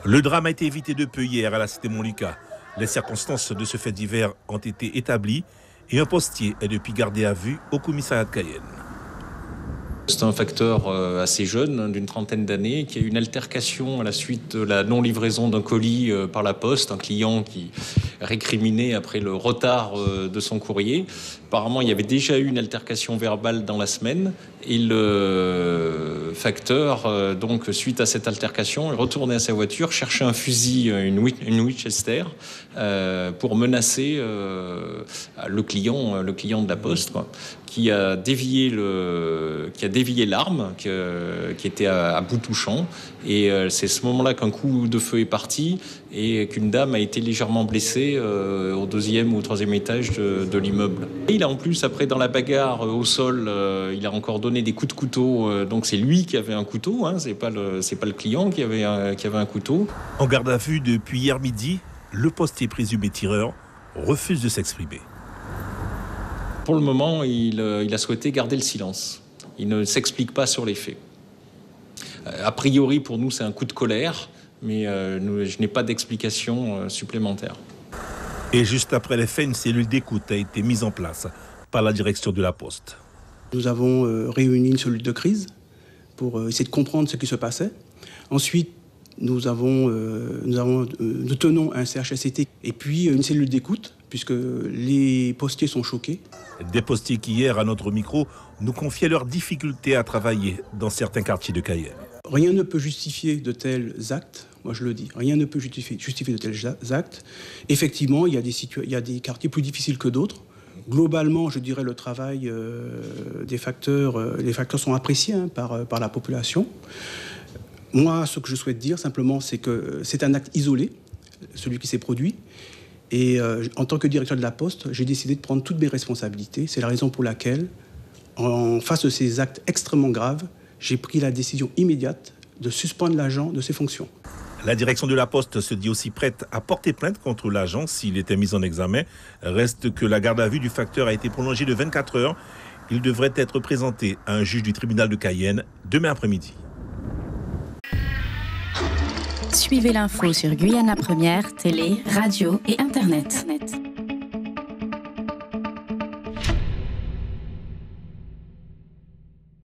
Le drame a été évité de peu hier à la cité Montlucas. Les circonstances de ce fait divers ont été établies et un postier est depuis gardé à vue au commissariat de Cayenne. C'est un facteur assez jeune, d'une trentaine d'années, qui a eu une altercation à la suite de la non-livraison d'un colis par la poste, un client qui récriminait après le retard de son courrier. Apparemment, il y avait déjà eu une altercation verbale dans la semaine et le facteur, donc suite à cette altercation, est retourné à sa voiture, cherchait un fusil, une Winchester, pour menacer le client de la poste, quoi, qui a dévié l'arme qui était à bout touchant. Et c'est ce moment-là qu'un coup de feu est parti et qu'une dame a été légèrement blessée au deuxième ou au troisième étage de l'immeuble. Et il a en plus, après, dans la bagarre au sol, il a encore donné des coups de couteau. Donc c'est lui qui avait un couteau, hein, c'est pas le client qui avait un couteau. En garde à vue depuis hier midi, le postier présumé tireur refuse de s'exprimer. Pour le moment, il a souhaité garder le silence. Il ne s'explique pas sur les faits. A priori, pour nous, c'est un coup de colère, mais je n'ai pas d'explication supplémentaire. Et juste après les faits, une cellule d'écoute a été mise en place par la direction de la Poste. Nous avons réuni une cellule de crise pour essayer de comprendre ce qui se passait. Ensuite, nous tenons un CHSCT et puis une cellule d'écoute, puisque les postiers sont choqués. Des postiers qui, hier, à notre micro, nous confiaient leurs difficultés à travailler dans certains quartiers de Cayenne. Rien ne peut justifier de tels actes, moi je le dis, rien ne peut justifier de tels actes. Effectivement, il y a des quartiers plus difficiles que d'autres. Globalement, je dirais, le travail les facteurs sont appréciés par la population. Moi, ce que je souhaite dire simplement, c'est que c'est un acte isolé, celui qui s'est produit. Et en tant que directeur de la Poste, j'ai décidé de prendre toutes mes responsabilités. C'est la raison pour laquelle, en face de ces actes extrêmement graves, j'ai pris la décision immédiate de suspendre l'agent de ses fonctions. La direction de la Poste se dit aussi prête à porter plainte contre l'agent s'il était mis en examen. Reste que la garde à vue du facteur a été prolongée de 24 heures. Il devrait être présenté à un juge du tribunal de Cayenne demain après-midi. Suivez l'info sur Guyana Première, télé, radio et Internet.